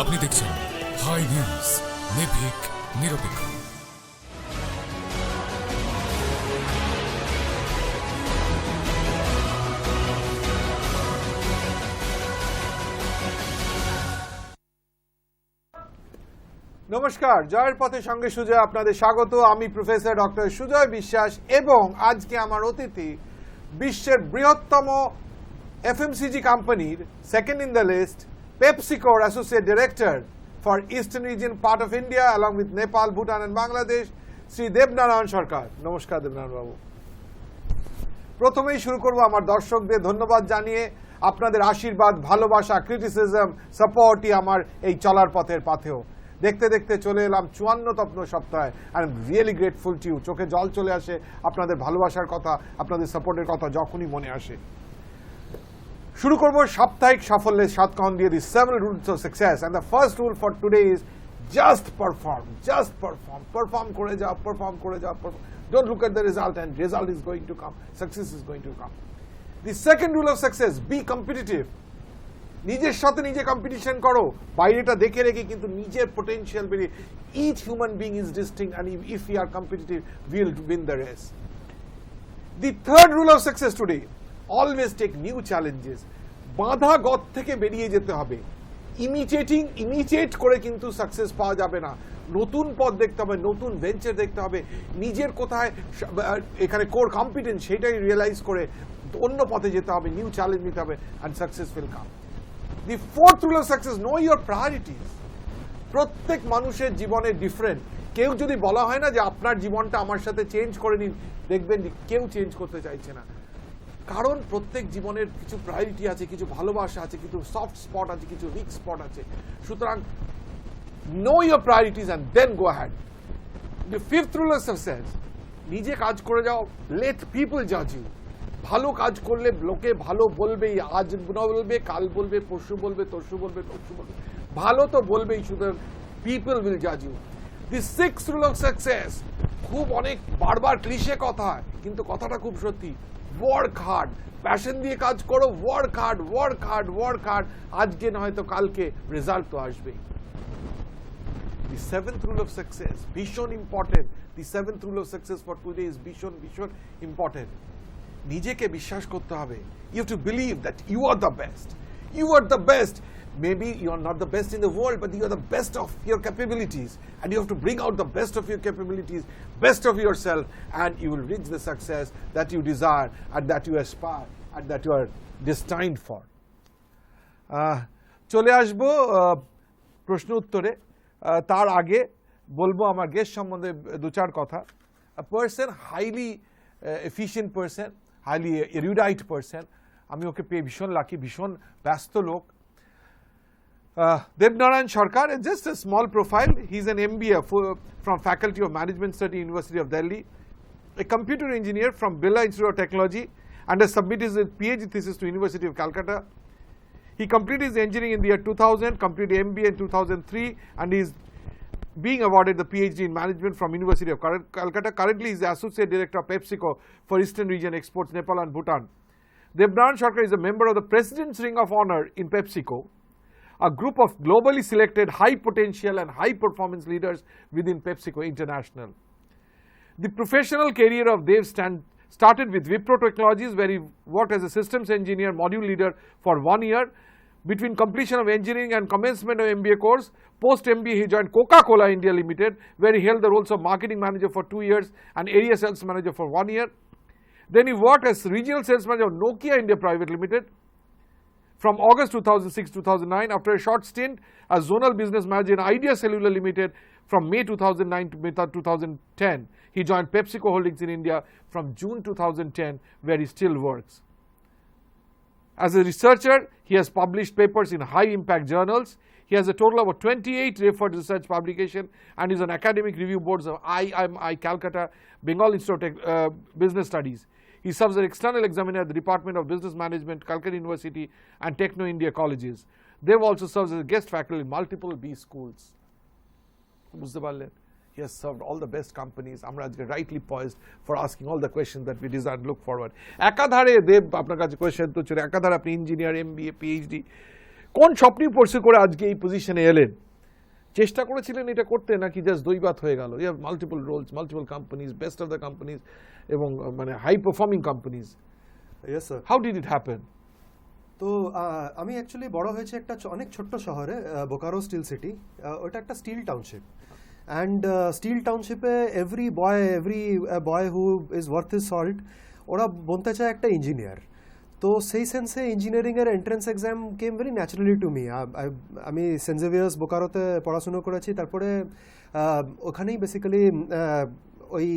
আপনি দেখছেন high news, নির্ভীক নিরপেক্ষ। নমস্কার, জয়ের পথে সঙ্গে সুজয় আপনাদের স্বাগত। আমি প্রফেসর ডক্টর সুজয় বিশ্বাস এবং আজকে আমার অতিথি বিশ্বের বৃহত্তম এফএমসিজি কোম্পানির সেকেন্ড ইন দ্য লিস্ট পেপসিকোর associate director for eastern region part of India along with Nepal, Bhutan and Bangladesh, Shri Debnarayan Sarkar. নমস্কার দেবনারায়ণ বাবু। প্রথমেই শুরু করব আমার দর্শকদের ধন্যবাদ জানিয়ে। আপনাদের আশীর্বাদ, ভালোবাসা, ক্রিটিসিজম, সাপোর্টই আমার এই চলার পথের পাথেও। দেখতে দেখতে চলে এলাম 54তম সপ্তাহে। I am really grateful to you. চোখে জল চলে আসে আপনাদের ভালোবাসার কথা, আপনাদের সাপোর্টের কথা যখনই মনে আসে। শুরু করব সাপ্তাহিক সাফল্যের সাতকাহন দিয়ে the 7 rules of success. And the first rule for today is just perform. Just perform. Perform করে যাও, পারফর্ম করে যাও। Don't look at the result, and result is going to come. Success is going to come. The second rule of success, be competitive. নিজের সাথে নিজে competition করো, বাইরেটা দেখে রেখে কিন্তু নিজের পোটেনশিয়াল বেরিয়ে। Each human being is distinct, and if we are competitive, we'll win the race. The third rule of success today, always take new challenges. বাধা গত থেকে বেরিয়ে যেতে হবে। ইমিটেট করে কিন্তু সাকসেস পাওয়া যাবে না। নতুন পথ দেখতে হবে, নতুন ভেঞ্চার দেখতে হবে, নিজের কোথায় এখানে কোর কম্পিটেন্স সেটাই রিয়েলাইজ করে অন্য পথে যেতে হবে, নিউ চ্যালেঞ্জ নিতে হবে, and success will come. The fourth rule of success, know your priorities. প্রত্যেক মানুষের জীবনে ডিফারেন্ট। কেউ যদি বলা হয় না যে আপনার জীবনটা আমার সাথে চেঞ্জ করে নিন, দেখবেন কেউ চেঞ্জ করতে চাইছে না। কারণ প্রত্যেক জীবনের কিছু প্রায়োরিটি আছে, কিছু ভালোবাসা আছে, কিছু সফট স্পট আছে, কিছু উইক স্পট আছে। সুতরাং know your priorities and then go ahead. The fifth rule of success, নিজে কাজ করে যাও, let people judge you. ভালো কাজ করলে লোকে ভালো বলবেই, আজ বলবে, কাল বলবে, পরশু বলবে, তরশু বলবে, তরশু বলবে, ভালো তো বলবেই। সুতরাং people will judge you. The sixth rule of success, খুব অনেক বারবার ক্লিশে কথা, কিন্তু কথাটা খুব সত্যি। ওয়ার্ক হার্ড, প্যাশন দিয়ে কাজ করো, work hard, work hard, work hard. আজকে না হয়তো কালকে রেজাল্ট তো আসবেই। The seventh rule of success, ভীষণ important. The seventh rule of success for today is ভীষণ ইম্পর্টেন্ট। নিজেকে বিশ্বাস করতে হবে। You have to believe that you are the best. You are the best. Maybe you are not the best in the world, but you are the best of your capabilities, and you have to bring out the best of your capabilities, best of yourself, and you will reach the success that you desire and that you aspire and that you are destined for. চলে আসবো প্রশ্ন উত্তরে। তার আগে বলবো আমার guest সম্বন্ধে দু চার কথা। A person, highly efficient person, highly erudite person. আমি ওকে পেয়ে ভীষণ লাকি, ভীষণ ব্যস্ত লোক। Debnarayan Sarkar, just a small profile. He's an MBA from Faculty of Management Study, University of Delhi, a computer engineer from Birla Institute of Technology, and has submitted his PhD thesis to University of Calcutta. He completed his engineering in the year 2000, completed MBA in 2003, and is being awarded the PhD in management from University of Calcutta. Currently, he is the Associate Director of PepsiCo for Eastern Region Exports, Nepal and Bhutan. Debnarayan Sarkar is a member of the President's Ring of Honor in PepsiCo, a group of globally selected high potential and high performance leaders within PepsiCo International. The professional career of Dev started with Wipro Technologies, where he worked as a systems engineer module leader for 1 year. Between completion of engineering and commencement of MBA course, post-MBA he joined Coca-Cola India Limited, where he held the roles of marketing manager for 2 years and area sales manager for 1 year. Then he worked as regional sales manager of Nokia India Private Limited from August 2006-2009. After a short stint as zonal business manager in Idea Cellular Limited from May 2009 to May 2010, he joined PepsiCo Holdings in India from June 2010, where he still works. As a researcher, he has published papers in high-impact journals. He has a total of 28 referred research publications and is on academic review boards of IIMI Calcutta, Bengal Institute of Business Studies. He serves as external examiner at the Department of Business Management, Calcutta University and Techno India colleges. Dev also serves as a guest faculty in multiple B schools. বুঝতে পারলেন? He has served all the best companies. আমরা আজকে rightly poised for asking all the questions that we desire and look forward. একাধারে দেব আপনার কাছে question তো ছিল, একাধারে আপনি ইঞ্জিনিয়ার, MBA, PhD কোন স্বপ্ন পার্সু করে আজকে এই পজিশনে এলেন? চেষ্টা করেছিলেন এটা করতে, নাকি জাস্ট দৈবাত হয়ে গেল? You have multiple roles, multiple companies, best of the companies এবং মানে high performing companies. Yes sir. How did it happen? তো আমি অ্যাকচুয়ালি বড় হয়েছে একটা অনেক ছোট্ট শহরে, বোকারো স্টিল সিটি। ওটা একটা স্টিল টাউনশিপ, অ্যান্ড স্টিল টাউনশিপে every boy who is worth is salt, ওরা বলতে চায় একটা ইঞ্জিনিয়ার। তো সেই সেন্সে ইঞ্জিনিয়ারিংয়ের entrance exam came very naturally to me. আমি সেন্ট জেভিয়ার্স বোকারোতে পড়াশুনো করেছি, তারপরে ওখানেই বেসিক্যালি ওই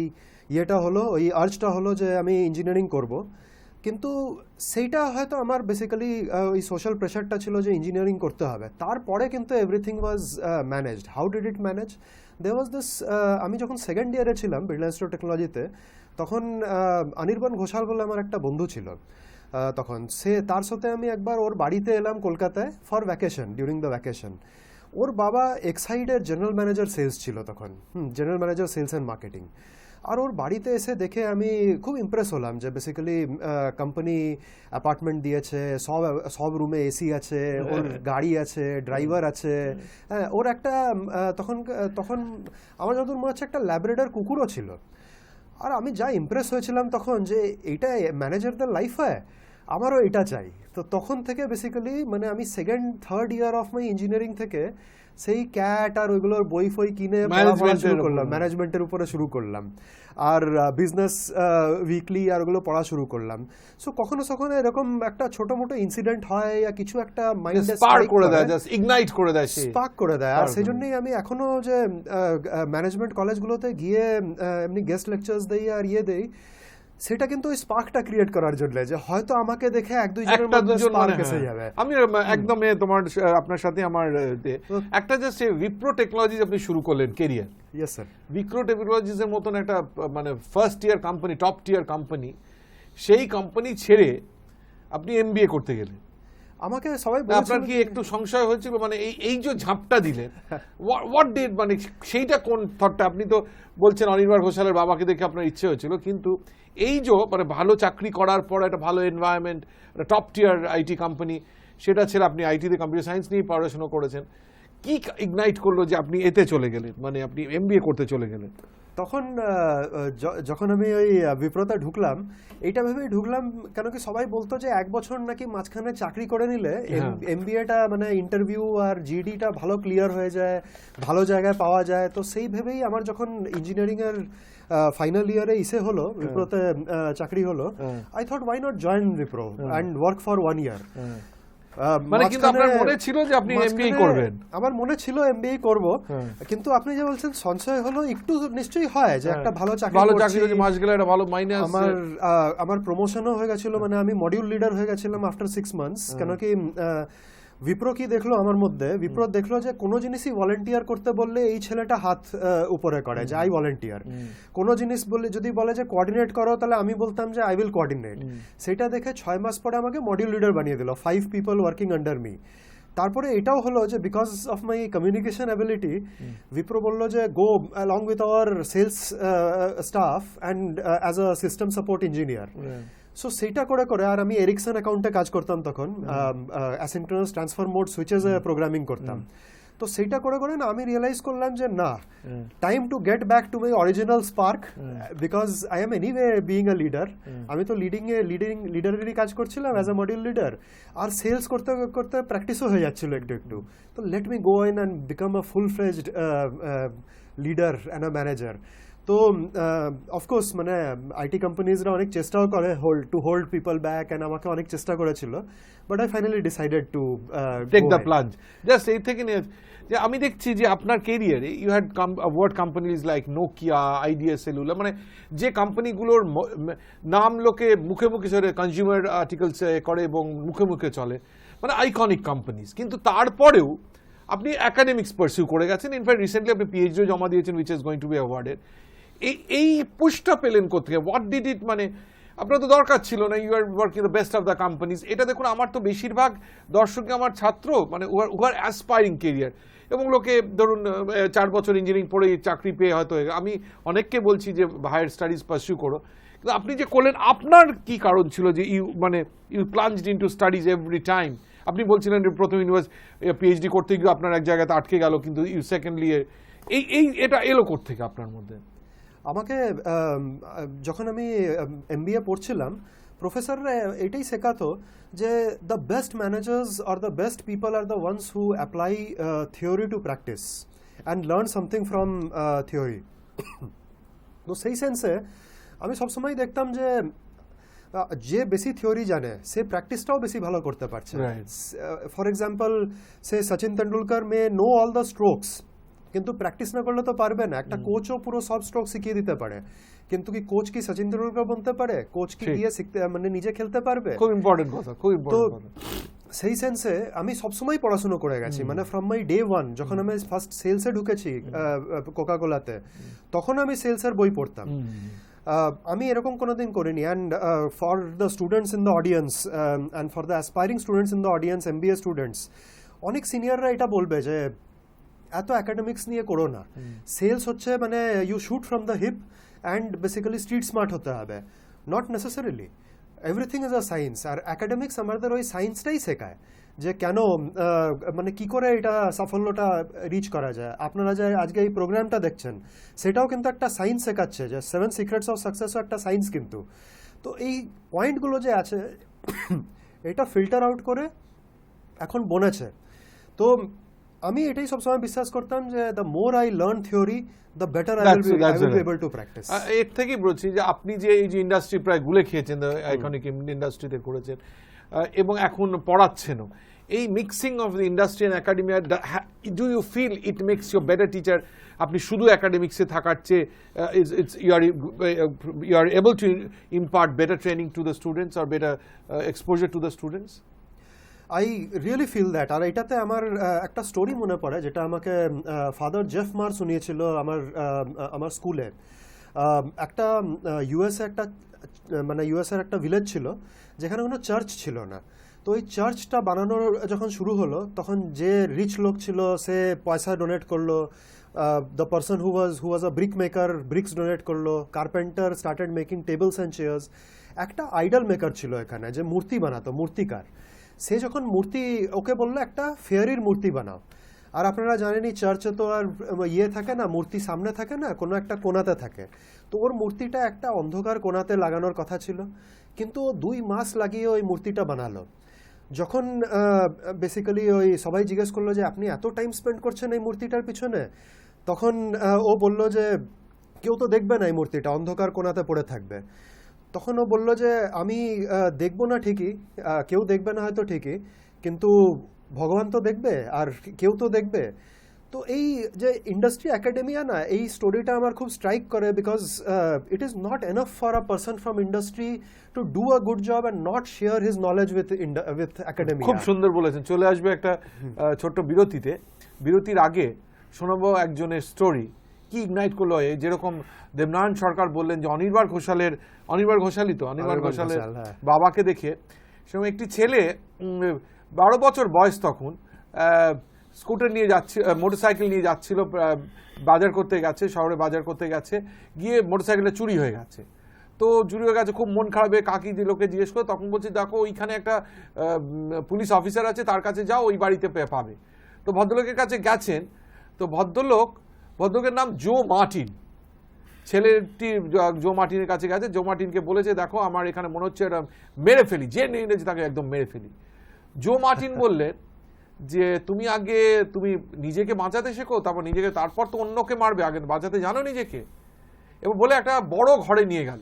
ইয়েটা হলো, ওই আর্জটা হলো যে আমি ইঞ্জিনিয়ারিং করব। কিন্তু সেইটা হয়তো আমার বেসিক্যালি ওই সোশ্যাল প্রেশারটা ছিল যে ইঞ্জিনিয়ারিং করতে হবে। তারপরে কিন্তু everything was managed. How did it manage? There was this, আমি যখন সেকেন্ড ইয়ারে ছিলাম বিড়লা ইনস্টিটিউট অফ টেকনোলজিতে, তখন অনির্বাণ ঘোষাল বলে আমার একটা বন্ধু ছিল। তখন তার সাথে আমি একবার ওর বাড়িতে এলাম কলকাতায় for vacation, during the vacation. ওর বাবা এক্সাইডের জেনারেল ম্যানেজার সেলস ছিল তখন, general manager sales and marketing. আর ওর বাড়িতে এসে দেখে আমি খুব ইমপ্রেস হলাম যে বেসিক্যালি কোম্পানি অ্যাপার্টমেন্ট দিয়েছে, সব রুমে এসি আছে, ওর গাড়ি আছে, ড্রাইভার আছে। হ্যাঁ, ওর একটা তখন আমার যতদূর মনে হচ্ছে একটা ল্যাব্রাডর কুকুরও ছিল। আর আমি যা ইমপ্রেস হয়েছিলাম তখন যে এইটা ম্যানেজারদের লাইফ হয়, আমারও এটা চাই। তো তখন থেকে বেসিক্যালি মানে আমি second third year of my engineering থেকে সেই ক্যাট আর ওইগুলোর বই ফই কিনে পড়া শুরু করলাম, ম্যানেজমেন্টের উপরে শুরু করলাম, আর বিজনেস উইকলি আর ওগুলো পড়া শুরু করলাম। সো কখনো কখনো এরকম একটা ছোট মোটো ইনসিডেন্ট হয়, বা কিছু একটা মাইন্ডে স্পার্ক করে দেয়, জাস্ট ইগনাইট করে দেয়, স্পার্ক করে দেয়। আর সেই জন্যই আমি এখনো যে ম্যানেজমেন্ট কলেজগুলোতে গিয়ে এমনি গেস্ট লেকচার্স দেই আর ইয়ে দেই, সেটা কিন্তু ওই স্পার্কটা ক্রিয়েট করার জন্য, যে হয়তো আমাকে দেখে এক দুইজনের মধ্যে স্পার্ক এসে যাবে। আমি একদম আপনার সাথে আমার একটা জাস্ট উইপ্রো টেকনোলজিস আপনি শুরু করলেন career. Yes sir. Wipro technologies এর মতন একটা মানে ফার্স্ট ইয়ার কোম্পানি, টপ টিয়ার কোম্পানি, সেই কোম্পানি ছেড়ে আপনি এমবিএ করতে গেলেন। আমাকে সবাই আপনার কি একটু সংশয় হয়েছিল মানে এই যে ঝাপটা দিলেন, হোয়াট ডিড মানে সেইটা কোন থটটা? আপনি তো বলছেন অনির্বাণ ঘোষালের বাবাকে দেখে আপনার ইচ্ছে হয়েছিল, কিন্তু এই যে মানে ভালো চাকরি করার পর একটা ভালো এনভায়রনমেন্ট, একটা টপ টিয়ার আইটি কোম্পানি, সেটা ছেড়ে আপনি আইটিতে কম্পিউটার সায়েন্স নিয়ে পড়াশোনা করেছেন, কি ইগনাইট করলো যে আপনি এতে চলে গেলেন, মানে আপনি এমবিএ করতে চলে গেলেন? তখন যখন আমি ওই বিপ্রতা ঢুকলাম, এইটা ভেবেই ঢুকলাম, কেন কি সবাই বলতো যে 1 বছর নাকি মাঝখানে চাকরি করে নিলে এমবিএটা মানে ইন্টারভিউ আর জিডিটা ভালো ক্লিয়ার হয়ে যায়, ভালো জায়গায় পাওয়া যায়। তো সেই ভেবেই আমার যখন ইঞ্জিনিয়ারিং এর ফাইনাল ইয়ারে হলো, বিপ্রোতে চাকরি হলো, I thought why not join Wipro and work for 1 year. মানে কিন্তু আপনার মনে ছিল যে আপনি এমবিএ করবেন? আমার মনে ছিল এমবিএ করব, কিন্তু আপনি যে বলছেন সঞ্চয় হলো, একটু নিশ্চয়ই হয় যে একটা ভালো চাকরি যদি মাস গেলে একটা ভালো মাইনে আসছে। আমার প্রমোশনও হয়ে গেছিল, মানে আমি মডিউল লিডার হয়ে গেছিলাম আফটার 6 মান্থস। কেন কি বিপ্রো কি দেখলো আমার মধ্যে, বিপ্রো দেখলো যে কোনো জিনিসই ভলেন্টিয়ার করতে বললে এই ছেলেটা হাত উপরে করে যে আই ভলেন্টিয়ার। কোনো জিনিস বলে যদি বলে যে কোঅর্ডিনেট করো, তাহলে আমি বলতাম যে আই উইল কোঅর্ডিনেট। সেটা দেখে 6 মাস পরে আমাকে মডিউল লিডার বানিয়ে দিল, 5 পিপল ওয়ার্কিং আন্ডার মি। তারপরে এটাও হলো যে because of my communication ability, Wipro বললো যে go along with our sales staff and as a system support engineer. So সেইটা করে করে, আর আমি এরিকসন অ্যাকাউন্টে কাজ করতাম তখন, asynchronous transfer mode switches programming করতাম। তো সেইটা করে করে না আমি রিয়েলাইজ করলাম যে না, time to get back to my original spark, because I am anyway being a leader. আমি তো লিডারেরই কাজ করছিলাম অ্যাজ আ মডিউল লিডার, আর সেলস করতে করতে প্র্যাকটিসও হয়ে যাচ্ছিল একটু একটু। তো let me go in and become a full fledged leader and a manager. তো অফকোর্স মানে আইটি কোম্পানিজরা অনেক চেষ্টাও করে to hold people back, and আমাকে অনেক চেষ্টা করেছিল, but I finally decided to take the plunge. Just এই থেকে নিয়ে যে আমি দেখছি যে আপনার কেরিয়ারে you had worked companies like Nokia, Idea cellular, মানে যে কোম্পানিগুলোর নাম লোকে মুখে মুখে চলে, কনজিউমার আর্টিকেলস করে এবং মুখে মুখে চলে, মানে আইকনিক কোম্পানিজ। কিন্তু তারপরেও আপনি একাডেমিক্স পারসিউ করে গেছেন, ইনফ্যাক্ট রিসেন্টলি আপনি পিএইচডিও জমা দিয়েছেন, which is going to B awarded. এই পুশটা পেলেন কোথেকে? হোয়াট ডিড ইট, মানে আপনার তো দরকার ছিল না, you are working the best of the companies. এটা দেখুন, আমার তো বেশিরভাগ দর্শকই আমার ছাত্র, মানে উহার অ্যাসপায়ারিং কেরিয়ার, এবং লোকে ধরুন 4 বছর ইঞ্জিনিয়ারিং পড়ে চাকরি পেয়ে হয়তো, আমি অনেককে বলছি যে হায়ার স্টাডিজ পারসিউ করো, কিন্তু আপনি যে করলেন, আপনার কি কারণ ছিল যে you plunged into studies every time, আপনি বলছিলেন যে প্রথম পিএইচডি করতে গিয়ে আপনার এক জায়গাতে আটকে গেল, কিন্তু সেকেন্ডলি এটা এলো কোত্থেকে আপনার মধ্যে? আমাকে যখন আমি এমবিএ পড়ছিলাম, প্রফেসররা এটাই শেখাতো যে the best managers or the best people are the ones who apply theory to practice and learn something from theory. তো সেই সেন্সে আমি সবসময় দেখতাম যে যে বেশি থিওরি জানে সে প্র্যাকটিসটাও বেশি ভালো করতে পারছে। For example say Sachin Tendulkar May no all the strokes, কিন্তু প্র্যাকটিস না করলে তো পারবে না। একটা কোচও পুরো সব স্ট্রোক শিখিয়ে দিতে পারে, কিন্তু কি কোচ কি সচিন তেন্ডুলকর বলতে পারে? কোচ কি দিয়ে শিখতে মানে নিজে খেলতে পারবে? খুব ইম্পর্টেন্ট কথা, খুব ইম্পর্টেন্ট কথা। সেই সেন্সে আমি সবসময় পড়াশুনো করে গেছি, মানে ফ্রম মাই ডে ওয়ান। যখন আমি ফার্স্ট সেলসে ঢুকেছি কোকাকোলাতে, তখন আমি সেলসের বই পড়তাম। আমি এরকম কোনোদিন করিনি। And for the students in the audience and for the aspiring students in the audience, MBA students, অনেক সিনিয়ররা এটা বলবে যে এত অ্যাকাডেমিক্স নিয়ে করো না। সেলস হচ্ছে মানে you shoot from the hip and basically street smart হতে হবে। Not necessarily, everything is a science. আর অ্যাকাডেমিক্স আমাদের ওই সায়েন্সটাই শেখায় যে কেন মানে কি করে এটা সাফল্যটা রিচ করা যায়। আপনারা যে আজকে এই প্রোগ্রামটা দেখছেন, সেটাও কিন্তু একটা সায়েন্স শেখাচ্ছে, যে 7 সিক্রেটস অফ সাকসেসও একটা সায়েন্স কিন্তু। তো এই পয়েন্টগুলো যে আছে এটা ফিল্টার আউট করে এখন বনেছে। তো আমি এটাই সবসময় বিশ্বাস করতাম যে the more I learn theory, the better I will be able to practice. এর থেকেই বলছি যে আপনি যে এই যে ইন্ডাস্ট্রি প্রায় গুলে খেয়েছেন, আইকনিক ইন্ডাস্ট্রিতে করেছেন এবং এখন পড়াচ্ছেনও, এই mixing of the industry and academia, do you feel it makes your better teacher? আপনি শুধু একাডেমিক্সে থাকার চেয়ে you are able to impart better training to the students or better exposure to the students? I really feel that. আর এটাতে আমার একটা story মনে পড়ে, যেটা আমাকে ফাদার জেফ মার শুনিয়েছিল আমার স্কুলে। একটা ইউএসএ মানে ইউএসএর একটা ভিলেজ ছিল যেখানে কোনো চার্চ ছিল না। তো ওই চার্চটা বানানোর যখন শুরু হলো, তখন যে রিচ লোক ছিল সে পয়সা ডোনেট করলো, the person who was a brick maker bricks donate করলো, carpenter started making tables and chairs. একটা আইডল মেকার ছিল এখানে যে মূর্তি বানাতো, মূর্তিকার। সে যখন মূর্তি ওকে বললো একটা ফেয়ারির মূর্তি বানাও। আর আপনারা জানেনই চার্চে তো আর ইয়ে থাকে না, মূর্তি সামনে থাকে না, কোনো একটা কোণাতে থাকে। তো ওর মূর্তিটা একটা অন্ধকার কোণাতে লাগানোর কথা ছিল, কিন্তু ও 2 মাস লাগিয়ে ওই মূর্তিটা বানালো। যখন বেসিক্যালি ওই সবাই জিজ্ঞেস করলো যে আপনি এত টাইম স্পেন্ড করছেন এই মূর্তিটার পিছনে, তখন ও বলল যে কেউ তো দেখবে না এই মূর্তিটা, অন্ধকার কোণাতে পড়ে থাকবে। তখন ও বলল যে আমি দেখবো না ঠিকই, কেউ দেখবে না হয়তো ঠিকই, কিন্তু ভগবান তো দেখবে আর কেউ তো দেখবে। তো এই যে ইন্ডাস্ট্রি একাডেমিয়া না, এই স্টোরিটা আমার খুব স্ট্রাইক করে, because it is not enough for a person from industry to do a good job and not share his knowledge with academia. খুব সুন্দর বলেছেন। চলে আসবে একটা ছোট্ট বিরতিতে। বিরতির আগে শোনাবো একজনের স্টোরি, কি ইগনাইট করলো। যেরকম দেবনারায়ণ সরকার বললেন যে অনির্বাণ ঘোষালের বাবাকে দেখে, সেরকম একটি ছেলে 12 বছর বয়স তখন, স্কুটার নিয়ে যাচ্ছে, মোটরসাইকেল নিয়ে যাচ্ছিল, বাজার করতে গেছে, শহরে বাজার করতে গেছে, গিয়ে মোটরসাইকেলটা চুরি হয়ে গেছে। তো চুরি হয়ে গেছে, খুব মন খারাপ হয়ে কাকি যে লোকে জিজ্ঞেস করে, তখন বলছে দেখো ওইখানে একটা পুলিশ অফিসার আছে, তার কাছে যাও, ওই বাড়িতে পাবে। তো ভদ্রলোকের কাছে গেছেন। তো ভদ্রলোকের নাম জো মার্টিন। ছেলেটি জো মার্টিনের কাছে গেছে, জো মার্টিনকে বলেছে দেখো আমার এখানে মনে হচ্ছে এটা মেরে ফেলি, যে নিয়ে এনেছে তাকে একদম মেরে ফেলি। জো মার্টিন বললেন যে তুমি নিজেকে বাঁচাতে শেখো, তারপর তো অন্যকে মারবে, আগে বাঁচাতে জানো নিজেকে। এবং বলে একটা বড় ঘরে নিয়ে গেল।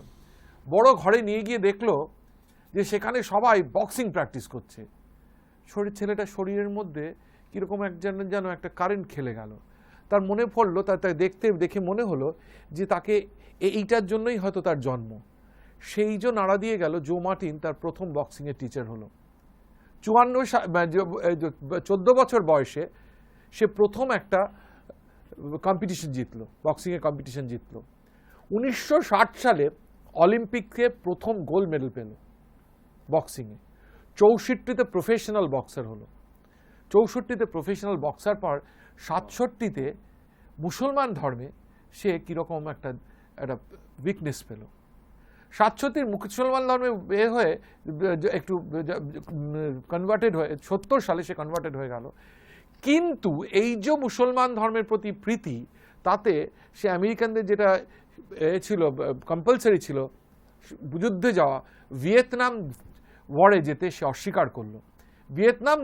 বড় ঘরে নিয়ে গিয়ে দেখলো যে সেখানে সবাই বক্সিং প্র্যাকটিস করছে। ছেলেটার শরীরের মধ্যে কীরকম যেন একটা কারেন্ট খেলে গেল। তার মনে পড়লো, তার দেখে মনে হলো যে তাকে এইটার জন্যই হয়তো তার জন্ম। সেই যে নাড়া দিয়ে গেল, জো মার্টিন তার প্রথম বক্সিংয়ের টিচার হলো। 14 বছর বয়সে সে প্রথম একটা কম্পিটিশন জিতলো, বক্সিংয়ের কম্পিটিশন জিতলো। 1960 সালে অলিম্পিকে প্রথম গোল্ড মেডেল পেল বক্সিংয়ে। 64তে প্রফেশনাল বক্সার হলো। 64তে প্রফেশনাল বক্সার পর 67তে মুসলমান ধর্মে সে কীরকম একটা উইকনেস পেল। সাতশতীর মুসলমান ধর্মে হয়ে একটু কনভার্টেড হয়ে 70 সালে সে কনভার্টেড হয়ে গেল। কিন্তু এই যে মুসলমান ধর্মের প্রতি প্রীতি, তাতে সে আমেরিকানদের যেটা ছিল কম্পালসারি ছিল যুদ্ধে যাওয়া, ভিয়েতনাম ওয়ারে যেতে সে অস্বীকার করলো। ভিয়েতনাম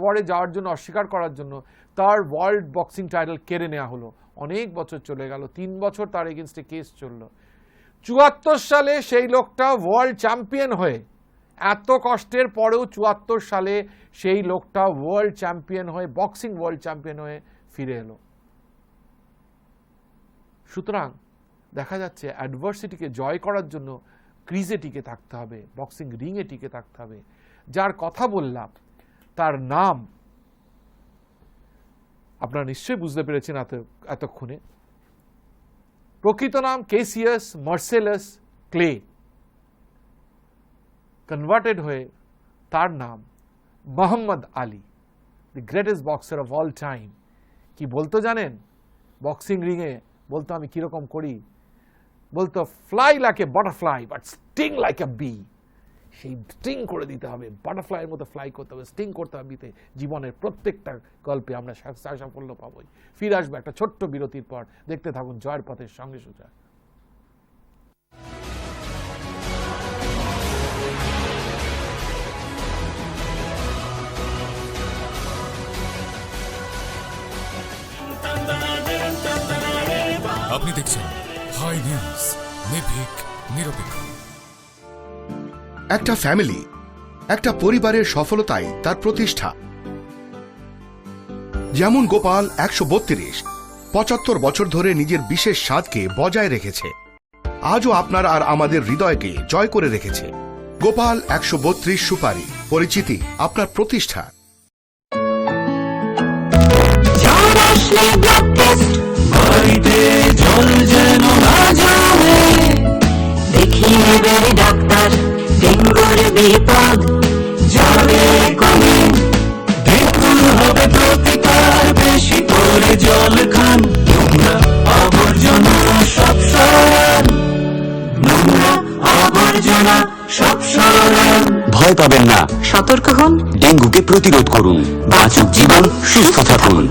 ওয়ারে যাওয়ার জন্য অস্বীকার করার জন্য তার ওয়ার্ল্ড বক্সিং টাইটেল কেড়ে নেওয়া হলো। অনেক বছর চলে গেল, 3 বছর তার এগেনস্টে কেস চললো। 74 সালে সেই লোকটা ওয়ার্ল্ড চ্যাম্পিয়ন হয়ে, এত কষ্টের পরেও 74 সালে সেই লোকটা ওয়ার্ল্ড চ্যাম্পিয়ন হয়ে, বক্সিং ওয়ার্ল্ড চ্যাম্পিয়ন হয়ে ফিরে এলো। সুতরাং দেখা যাচ্ছে অ্যাডভার্সিটিকে জয় করার জন্য ক্রিজে টিকে থাকতে হবে, বক্সিং রিংয়ে টিকে থাকতে হবে। যার কথা বললাম তার নাম আপনারা নিশ্চয়ই বুঝতে পেরেছেন এতক্ষণে। প্রকৃত নাম কেসিয়াস মার্সেলাস ক্লে, কনভার্টেড হয়ে তার নাম Mohammad Ali, the greatest boxer of all time. কি বলতো জানেন? বক্সিং রিংয়ে বলতো আমি কিরকম করি, বলতো fly like a butterfly but sting like a bee. সেই স্টিং করে দিতে হবে, বাটারফ্লাইয়ের মতো ফ্লাই করতে হবে, স্টিং করতে হবে। জীবনের প্রত্যেকটা গল্পে আমরা সাফল্য পাবোই। ফিরে আসবো একটা ছোট্ট বিরতির পর। দেখতে থাকুন জয়ের পথের সঙ্গে সোজা। আপনি দেখছেন হাই নিউজ, নির্ভীক, নিরপেক্ষ। একটা ফ্যামিলি, একটা পরিবারের সফলতাই তার প্রতিষ্ঠা। যেমন গোপাল 132 75 বছর ধরে নিজের বিশেষ স্বাদকে বজায় রেখেছে, আজও আপনার আর আমাদের হৃদয়কে জয় করে রেখেছে। গোপাল 132 সুপারি, পরিচিতি আপনার প্রতিষ্ঠা। ডাক্তার ডেঙ্গুর বিপদ যাবে কমে, ডেঙ্গুর হবে প্রতিকার, বেশি করে জল খান, নোংরা আবর্জনা সব সরান, নোংরা আবর্জনা সব সরান। ভয় পাবেন না, সতর্ক হন, ডেঙ্গুকে প্রতিরোধ করুন, বাঁচুক জীবন, সুস্থ থাকুন।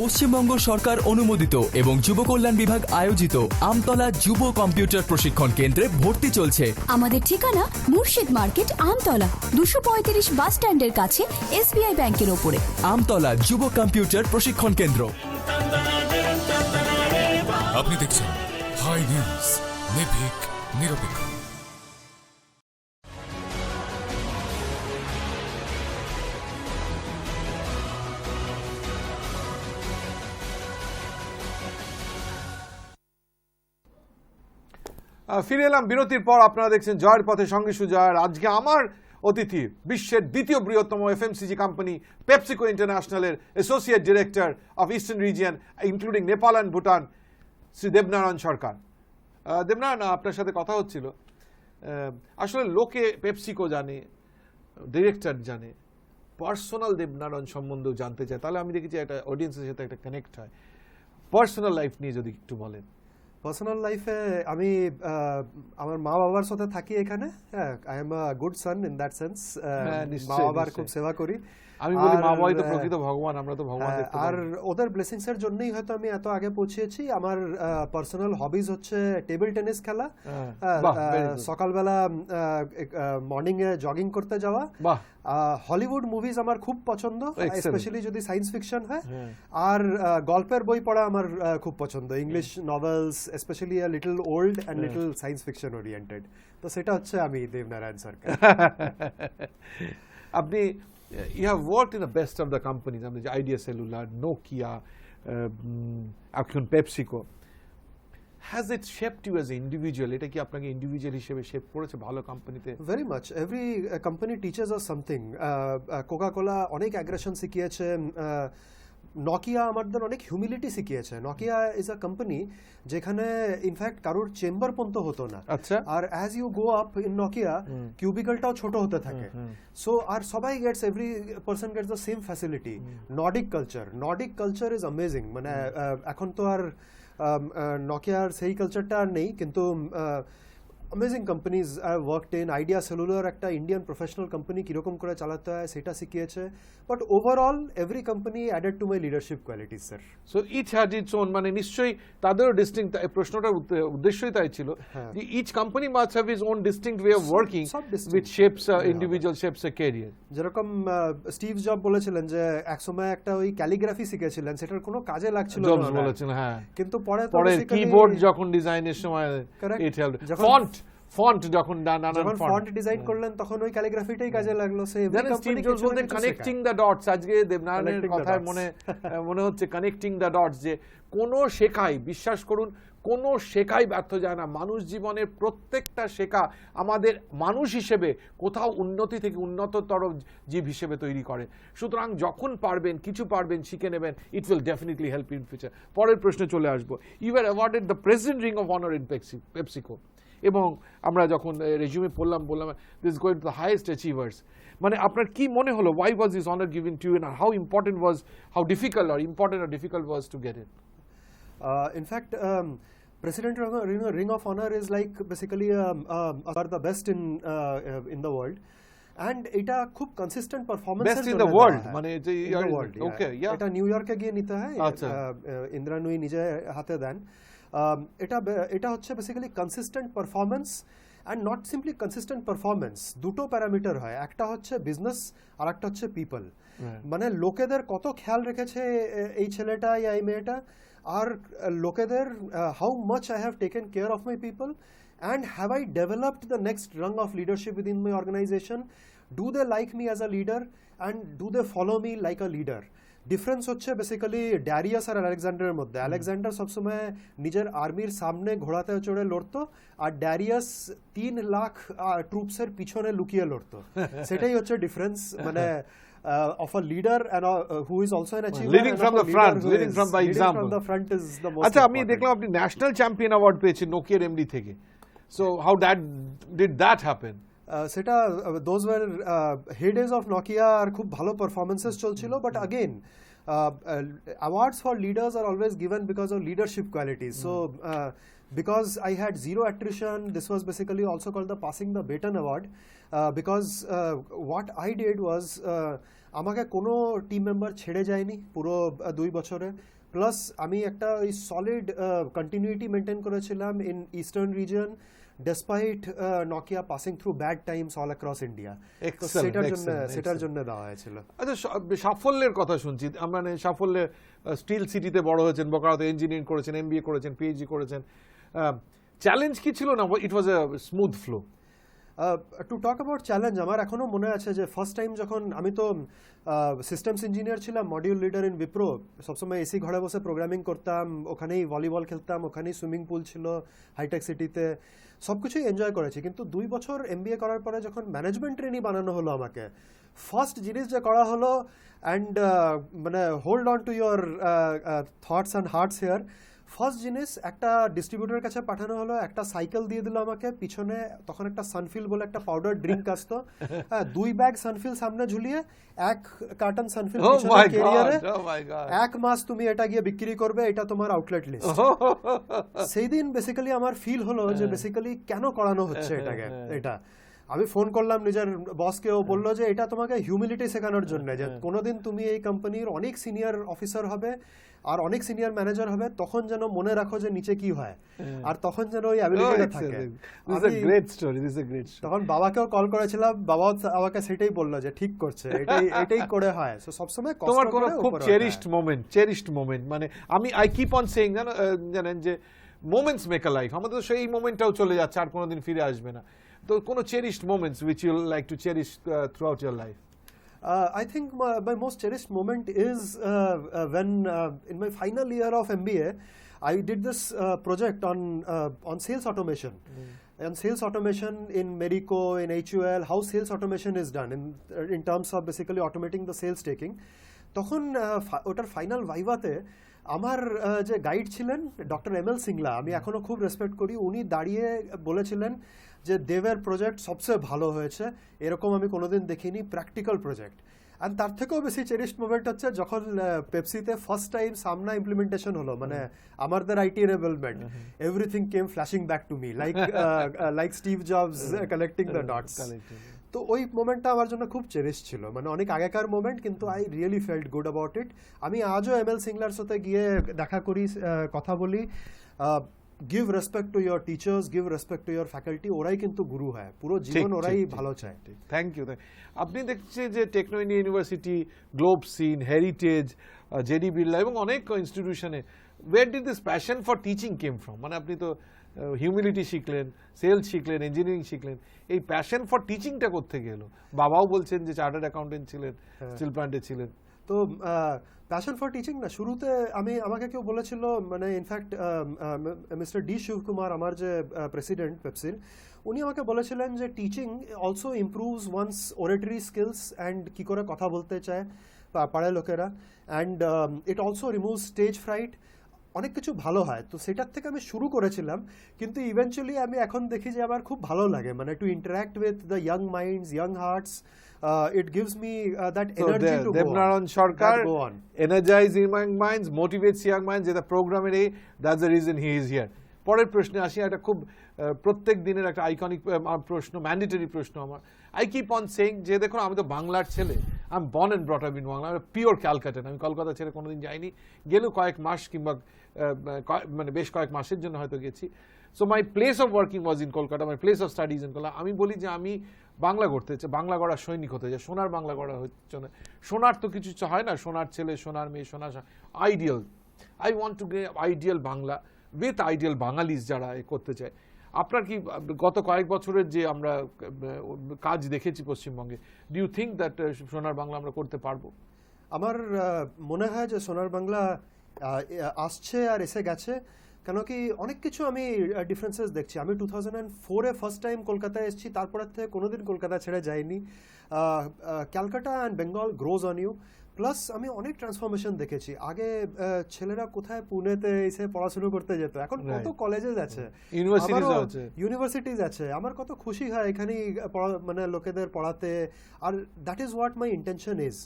পশ্চিমবঙ্গ সরকার অনুমোদিত এবং যুব কল্যাণ বিভাগ আয়োজিত আমতলা যুব কম্পিউটার প্রশিক্ষণ কেন্দ্রে ভর্তি চলছে। আমাদের ঠিকানা মুর্শিদ মার্কেট, আমতলা 235 বাস স্ট্যান্ডের কাছে, SBI ব্যাংকের ওপরে। আমতলা যুব কম্পিউটার প্রশিক্ষণ কেন্দ্র। আপনি দেখছেন হাই নিউজ, নির্ভীক, নিরপেক্ষ। ফিরে এলাম বিরতির পর। আপনারা দেখছেন জয়ের পথে সঙ্গে সুজয়। আজকে আমার অতিথি বিশ্বের দ্বিতীয় বৃহত্তম FMCG কোম্পানি পেপসিকো ইন্টারন্যাশনালের associate director of eastern region including Nepal and Bhutan, Shri Debnarayan Sarkar. Debnarayan, আপনার সাথে কথা হচ্ছিল। আসলে লোকে পেপসিকো জানে, ডিরেক্টর জানে, পার্সোনাল দেবনারায়ণ সম্বন্ধেও জানতে চায়। তাহলে আমি দেখেছি একটা অডিয়েন্সের সাথে একটা কানেক্ট হয়। পার্সোনাল লাইফ নিয়ে যদি একটু বলেন। পার্সোনাল লাইফে আমি আমার মা বাবার সাথে থাকি এখানে। I am a good son in that sense. মা বাবার খুব সেবা করি। আমি বলি মা বাবাই তো প্রকৃত ভগবান, আমরা তো ভগবান দেখতে পাই। আর ওদের ব্লেসিংস এর জন্যই হয়তো আমি এত আগে পৌঁছেছি। আমার পার্সোনাল হবিজ হচ্ছে টেবিল টেনিস খেলা, সকালবেলা মর্নিং এ জগিং করতে যাওয়া, হলিউড মুভিজ আমার খুব পছন্দ, স্পেশালি যদি সায়েন্স ফিকশন হয়, আর গল্পের বই পড়া আমার খুব পছন্দ, English novels, specially a little old and little science fiction oriented. তো সেটা হচ্ছে আমি দেবনারায়ণ সরকার। আপনি you have worked in the best of the companies, I mean, Idea Cellular, Nokia, এখন PepsiCo. Has it shaped you as an individual? এটা কি আপনাকে individual হিসেবে শেপ করেছে ভালো কোম্পানিতে? Very much. Every company teaches us something. Coca-Cola অনেক aggression শিখিয়েছে, নকিয়া আমাদের অনেক হিউমিলিটি শিখিয়েছে। নকিয়া ইজ আ কোম্পানি যেখানে ইনফ্যাক্ট কারোর চেম্বার পর্যন্ত হতো না। আচ্ছা। আর as you go up in Nokia, কিউবিকলটাও ছোট হতে থাকে। সো আর সবাই gets, every person gets the same facility. Nordic culture is amazing. মানে এখন তো আর নকিয়ার সেই কালচারটা আর নেই, কিন্তু amazing companies I worked in. Idea Cellular একটা ইন্ডিয়ান প্রফেশনাল কোম্পানি কীরকম করে চালাতে হয় সেটা শিখিয়েছে। But overall every company added to my leadership qualities sir. So each has its own, মানে নিশ্চয়ই তাদেরও ডিস্টিংক্ট, প্রশ্নটার উদ্দেশ্যই তাই ছিল যে each company must have is own distinct way of working সব distinct। Which shapes individual shapes a career. যেরকম স্টিভ জব বলেছিলেন যে একসময় একটা ওই ক্যালিগ্রাফি শিখেছিলেন, সেটার কোনো কাজে লাগছিল না জবস ওনার। বলেছেন, হ্যাঁ। কিন্তু পরে তো পরে basically কিবোর্ড যখন ডিজাইনের সময় Correct। ইট হেল্প, যখন- ফন্ট যখন নানান যখন ফন্ট ফন্ট ডিজাইন করলেন তখন ওই ক্যালিগ্রাফিটাই কাজে লাগলো। সে জানেন স্টিভ জবস বলতেন কানেক্টিং দ্য ডটস। আজকে দেবনারায়ণের Connecting the কথায় dots। মনে হচ্ছে কানেক্টিং দ্য ডটস, যে কোনো শেখাই, বিশ্বাস করুন কোনো শেখাই ব্যর্থ যায় না। মানুষ জীবনের প্রত্যেকটা শেখা আমাদের মানুষ হিসেবে কোথাও উন্নতি থেকে উন্নততর জীব হিসেবে তৈরি করে। সুতরাং যখন পারবেন, কিছু পারবেন, শিখে নেবেন, it will definitely help in future. পরের প্রশ্নে চলে আসবো। You are awarded the president ring of honour in PepsiCo, এবং আমরা যখন রেজিউমে বললাম this going to the highest achievers. মানে আপনার কি মনে হলো, why was this honour given to you, and how important was, how difficult or important or difficult was to get it? In fact, President Ring of Honor is like basically are the best in the world, and এটা খুব consistent performance Best in the world, মানে যে in the world, okay, yeah. এটা new ইয়র্কে গিয়ে নিতে হয়। আচ্ছা। ইন্দ্রা নুই নিজে হাতে দেন। এটা হচ্ছে basically consistent performance, and not simply consistent performance. দুটো প্যারামিটার হয়, একটা হচ্ছে বিজনেস আর একটা হচ্ছে পিপল। মানে লোকেদের কত খেয়াল রেখেছে এই ছেলেটা या এই মেয়েটা, আর লোকেদের how much I have taken care of my people, and have I developed the next rung of leadership within my organization? Do they like me as a leader, and do they follow me like a leader? Difference হচ্ছে basically Darius আর আলেকজান্ডারের মধ্যে। Alexander সবসময় নিজের আর্মির সামনে ঘোড়াতে চড়ে লড়তো, আর Darius 3 lakh ট্রুপসের পিছনে লুকিয়ে লড়তো। সেটাই হচ্ছে ডিফারেন্স, মানে of a leader and who is also an achiever, Leading from the front, leading from by example. Leading from the front is the most আচ্ছা, আমি important. দেখলাম আপনি ন্যাশনাল চ্যাম্পিয়ন অ্যাওয়ার্ড পেয়েছেন নোকিয়ার এমডি থেকে। So how did that happen? সেটা those were heydays of Nokia, আর খুব ভালো পারফরমেন্সেস চলছিল। But again awards for leaders are always given because of leadership qualities. So because I had zero attrition, this was basically also called the passing the baton award, because what I did was আমাকে কোনো team member ছেড়ে যায়নি পুরো 2 বছরে। Plus আমি একটা ওই solid continuity maintain করেছিলাম in eastern reason, despite Nokia passing through bad times all across India. সেটার জন্য দেওয়া হয়েছিল। আচ্ছা, সাফল্যের কথা শুনছি, মানে সাফল্যে স্টিল সিটিতে বড় হয়েছেন, বোকারোতে ইঞ্জিনিয়ারিং করেছেন, এমবিএ করেছেন, পিএইচডি করেছেন। চ্যালেঞ্জ কি ছিল না? It was a smooth flow. To talk about challenge, আমার এখনো মনে আছে যে ফার্স্ট টাইম যখন আমি তো সিস্টেমস ইঞ্জিনিয়ার ছিলাম, মডিউল লিডার ইন উইপ্রো, সবসময় এসি ঘরে বসে প্রোগ্রামিং করতাম, ওখানেই ভলিবল খেলতাম, ওখানেই সুইমিং পুল ছিল হাইটেক সিটিতে, সব কিছুই এনজয় করেছি। কিন্তু 2 বছর এমবিএ করার পরে যখন ম্যানেজমেন্ট ট্রেনি বানানো হলো আমাকে, ফার্স্ট জিনিস যে করা হলো, অ্যান্ড মানে hold on to your thoughts and hearts here, first জিনিস একটা ডিস্ট্রিবিউটরের কাছে পাঠানো হলো, একটা সাইকেল দিয়ে দিল আমাকে, পিছনে তখন একটা সানফিল বলে একটা পাউডার ড্রিঙ্ক আসতো, 2 ব্যাগ সানফিল সামনে ঝুলিয়ে, 1 কার্টন সানফিল ক্যারিয়ারে, 1 মাস তুমি এটা গিয়ে বিক্রি করবে, এটা তোমার আউটলেট লিস্ট। সেই দিন বেসিক্যালি আমার ফিল হলো যে বেসিক্যালি কেন করানো হচ্ছে এটাকে। এটা আমি ফোন করলাম নিজের বসকে, ও বললো যে এটা তোমাকে হিউমিলিটি শেখানোর জন্য, যে কোনোদিন তুমি এই কোম্পানির অনেক সিনিয়র অফিসার হবে আর অনেক সিনিয়র ম্যানেজার হবে, তখন যেন মনে রাখো যে নিচে কি হয়, আর তখন যেন ওই অ্যাবিলিটিটা থাকে। তখন বাবাকেও কল করেছিলাম, বাবাও আমাকে সেটাই বললো যে ঠিক করছে, এটাই করে হয়। সো সবসময় তোমার কোনো খুব চেরিশড মোমেন্ট, মানে আই কিপ অন সেইং, জানেন যে মোমেন্টস মেক আ লাইফ। আমাদের তো সেই মোমেন্টটাও চলে যাচ্ছে, আর কোনোদিন ফিরে আসবে না। তো কোনো cherished moments which you like to cherish throughout your life? I think my most cherished moment is when in my final year of MBA, I did this project on sales automation. And sales automation in Merico, in HUL, how sales automation is done in terms of basically automating the sales taking. তখন ওটার final ভাইভাতে আমার যে guide ছিলেন doctor ML Singla, আমি এখনো খুব respect করি, উনি দাঁড়িয়ে বলেছিলেন যে দেবের প্রজেক্ট সবচেয়ে ভালো হয়েছে, এরকম আমি কোনোদিন দেখিনি প্র্যাকটিক্যাল প্রজেক্ট। আর তার থেকেও বেশি চেরিশড মোমেন্ট হচ্ছে যখন পেপসিতে ফার্স্ট টাইম সামনা ইমপ্লিমেন্টেশন হলো, মানে আমাদের IT enablement, everything came flashing back to me like Steve Jobs collecting the dots. তো ওই মোমেন্টটা আমার জন্য খুব চেরিশ ছিল, মানে অনেক আগেকার মোমেন্ট, কিন্তু I really felt good about it. আমি আজও এমএল সিংলার সাথে গিয়ে দেখা করি, কথা বলি। Give respect to your teachers, give respect to your faculty, ওরাই কিন্তু গুরু হয়, পুরো জীবন ওরাই ভালো চায়। Thank you. আপনি দেখছেন যে Techno India University, Globsyn, Heritage, JD Birla এবং অনেক ইনস্টিটিউশনে where did this passion for teaching came from? মানে আপনি তো হিউমিলিটি শিখলেন, সেলস শিখলেন, ইঞ্জিনিয়ারিং শিখলেন, এই প্যাশন ফর টিচিংটা কোত্থেকে এলো? বাবাও বলছেন যে চার্টার্ড অ্যাকাউন্টেন্ট ছিলেন, স্টিল প্ল্যান্টে ছিলেন। তো প্যাশন ফর টিচিং না, শুরুতে আমাকে কেউ বলেছিল, মানে ইনফ্যাক্ট মিস্টার ডি শিবকুমার, আমার যে প্রেসিডেন্ট পেপসির, উনি আমাকে বলেছিলেন যে teaching also improves one's oratory skills and কী করে কথা বলতে চায় পাড়ায় লোকেরা, and it also removes stage fright, অনেক কিছু ভালো হয়। তো সেটার থেকে আমি শুরু করেছিলাম, কিন্তু ইভেনচুয়ালি আমি এখন দেখি যে আমার খুব ভালো লাগে, মানে to interact with the young minds, young hearts. It gives me that energy to go on. Debnarayan Sarkar Go on. energize young minds, motivates young minds, যেটা প্রোগ্রামের এই, that's the reason he is here. পরের প্রশ্নে আসি, একটা খুব প্রত্যেক দিনের একটা আইকনিক প্রশ্ন, ম্যান্ডেটরি প্রশ্ন আমার। আই কিপ অন সেইং যে দেখুন, আমি তো বাংলার ছেলে, I am born and brought up in Bangla, আমি পিওর ক্যালকাটান, আমি কলকাতা ছেড়ে কোনোদিন যাইনি, গেলেও কয়েক মাস কিংবা মানে বেশ কয়েক মাসের জন্য হয়তো গেছি। So my place of working was in Kolkata, my place of studies in Kolkata. আমি বলি যে আমি বাংলা গড়তে চাই, বাংলা গড়া সৈনিক হতে চাই, সোনার বাংলা গড়া হচ্ছে না। সোনার তো কিছু হয় না, সোনার ছেলে, সোনার মেয়ে, সোনার ideal. I want to get ideal Bangla with ideal বাঙালিজ যারা করতে চায়। আপনার কি গত কয়েক বছরের যে আমরা কাজ দেখেছি পশ্চিমবঙ্গে, ডু ইউ থিঙ্ক দ্যাট সোনার বাংলা আমরা করতে পারবো? আমার মনে হয় যে সোনার বাংলা আসছে আর এসে গেছে, কেন কি অনেক কিছু আমি ডিফারেন্সেস দেখছি। আমি 2004-এ ফার্স্ট টাইম কলকাতায় এসেছি, তারপরের থেকে কোনোদিন কলকাতা ছেড়ে যাইনি। Calcutta and Bengal grows on you. Plus আমি অনেক ট্রান্সফরমেশন দেখেছি। আগে ছেলেরা কোথায় পুনেতে এসে পড়াশুনো করতে যেত, এখন কত কলেজেস আছে, ইউনিভার্সিটিজ আছে। আমার কত খুশি হয় এখানেই মানে লোকেদের পড়াতে। আর that is what my intention is.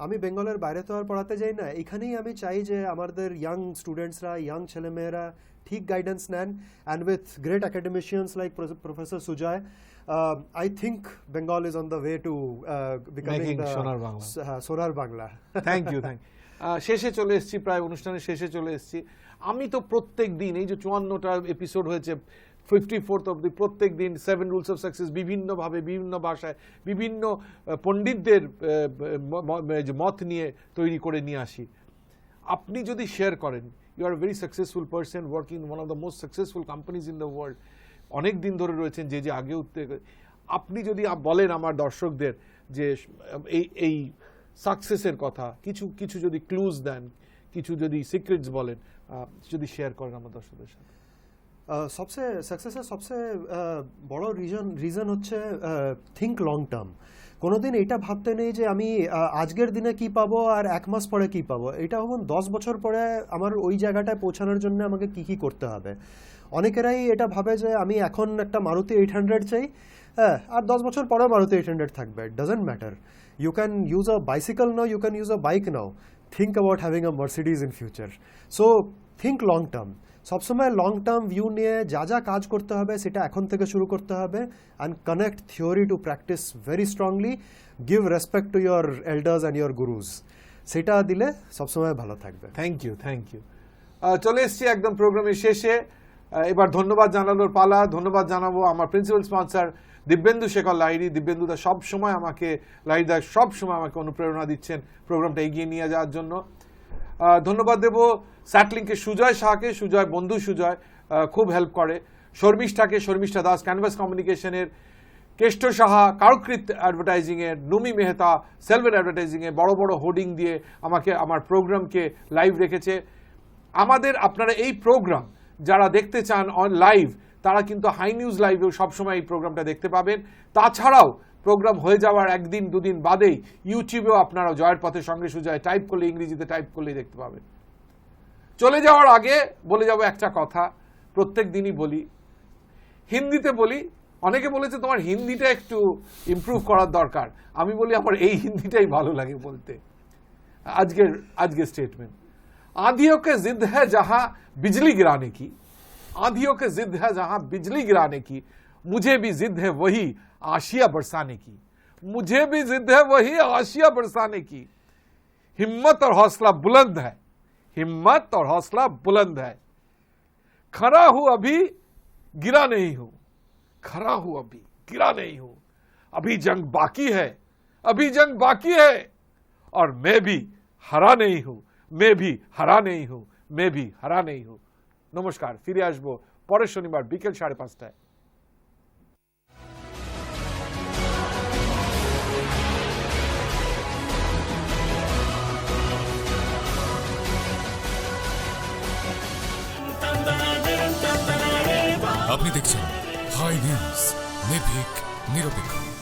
আমি বেঙ্গলের বাইরে তো আর পড়াতে যাই না, এখানেই আমি চাই যে আমাদের ইয়াং স্টুডেন্টসরা, ইয়াং ছেলেমেয়েরা ঠিক গাইডেন্স নেন, and with great academicians like professor Sujoy, I think Bengal is on the way to becoming the সোনার বাংলা। থ্যাংক ইউ, থ্যাংক শেষে চলে এসেছি, প্রায় অনুষ্ঠানের শেষে চলে এসেছি। আমি তো প্রত্যেক দিন, এই যে 54টা এপিসোড হয়েছে, 54th অব্দি, প্রত্যেক দিন 7 রুলস অফ সাকসেস বিভিন্নভাবে, বিভিন্ন ভাষায়, বিভিন্ন পণ্ডিতদের মত নিয়ে তৈরি করে নিয়ে আসি। আপনি যদি শেয়ার করেন, you are very successful person working one of the most successful companies in the world, অনেক দিন ধরে রয়েছেন, যে আগে উঠতে, আপনি যদি বলেন আমার দর্শকদের যে এই সাকসেসের কথা, কিছু যদি ক্লুজ দেন, কিছু যদি সিক্রেটস বলেন, যদি শেয়ার করেন আমার দর্শকদের সাথে। সবচেয়ে সাকসেসের সবচেয়ে বড় রিজন হচ্ছে থিঙ্ক লং টার্ম। কোনোদিন এটা ভাবতে নেই যে আমি আজকের দিনে কি পাবো আর 1 মাস পরে কি পাবো, এটা হবেন 10 বছর পরে আমার ওই জায়গাটায় পৌঁছানোর জন্য আমাকে কি করতে হবে। অনেকেরাই এটা ভাবে যে আমি এখন একটা মারুতি 800 চাই, হ্যাঁ, আর 10 বছর পরে মারুতি 800 থাকবে। It doesn't matter. You can use a bicycle now, you can use a bike now, think about having a Mercedes in future. So think long term. সবসময় লং টার্ম ভিউ নিয়ে যা কাজ করতে হবে সেটা এখন থেকে শুরু করতে হবে, and connect theory to practice very strongly, give respect to your elders and your gurus. সেটা দিলে সবসময় ভালো থাকবে। Thank you, thank you. চলে এসছি একদম প্রোগ্রামের শেষে। এবার ধন্যবাদ জানানোর পালা। ধন্যবাদ জানাবো আমার প্রিন্সিপাল স্পন্সর দিব্যেন্দু শেখর লাহিড়ী। দিব্যেন্দুদা সবসময় আমাকে, লাহিড়ীদা সবসময় আমাকে অনুপ্রেরণা দিচ্ছেন প্রোগ্রামটা এগিয়ে নিয়ে যাওয়ার জন্য। ধন্যবাদ দেব স্যাটলিংকের সুজয় শাহকে। সুজয়, বন্ধু সুজয় খুব হেল্প করে। শর্মিষ্ঠাকে, শর্মিষ্ঠা দাস ক্যানভাস কমিউনিকেশনের, কেষ্ট সাহা কারুকৃত অ্যাডভার্টাইজিংয়ের, নুমি মেহতা সেলভের অ্যাডভার্টাইজিংয়ে বড় বড় হোর্ডিং দিয়ে আমাকে আমার প্রোগ্রামকে লাইভ রেখেছে। আপনারা এই প্রোগ্রাম যারা দেখতে চান অন লাইভ, তারা কিন্তু হাই নিউজ লাইভেও সবসময় এই প্রোগ্রামটা দেখতে পাবেন। তাছাড়াও প্রোগ্রাম হয়ে যাওয়ার 1 2 দিন বাদেই ইউটিউবেও আপনারা জয়ের পথের সঙ্গে সুজয় টাইপ করলে, ইংরেজিতে টাইপ করলেই দেখতে পাবেন। চলে যাওয়ার আগে বলে যাব একটা কথা, প্রত্যেক দিনই বলি, হিন্দিতে বলি, অনেকে বলেছে তোমার হিন্দিটা একটু ইমপ্রুভ করার দরকার। আমি বলি আমার এই হিন্দিটাই ভালো লাগে বলতে। আজকের স্টেটমেন্ট, आंधियों के जिद है जहां बिजली गिराने की, आंधियों के जिद है जहां बिजली गिराने की, मुझे भी जिद है वही आशिया बरसाने की, मुझे भी जिद है वही आशिया बरसाने की। हिम्मत और हौसला बुलंद है, हिम्मत और हौसला बुलंद है। खड़ा हूं अभी गिरा नहीं हूं, खड़ा हूं अभी गिरा नहीं हूं। अभी जंग बाकी है, अभी जंग बाकी है, और मैं भी हरा नहीं हूं, मैं भी हरा नहीं हूं, मैं भी हरा नहीं हूं। नमस्कार, फिरे आसबो পরের শনিবার বিকেল 5:30টায়। আপনি দেখছেন হাই নিউজ, নির্ভীক, নিরপেক্ষ।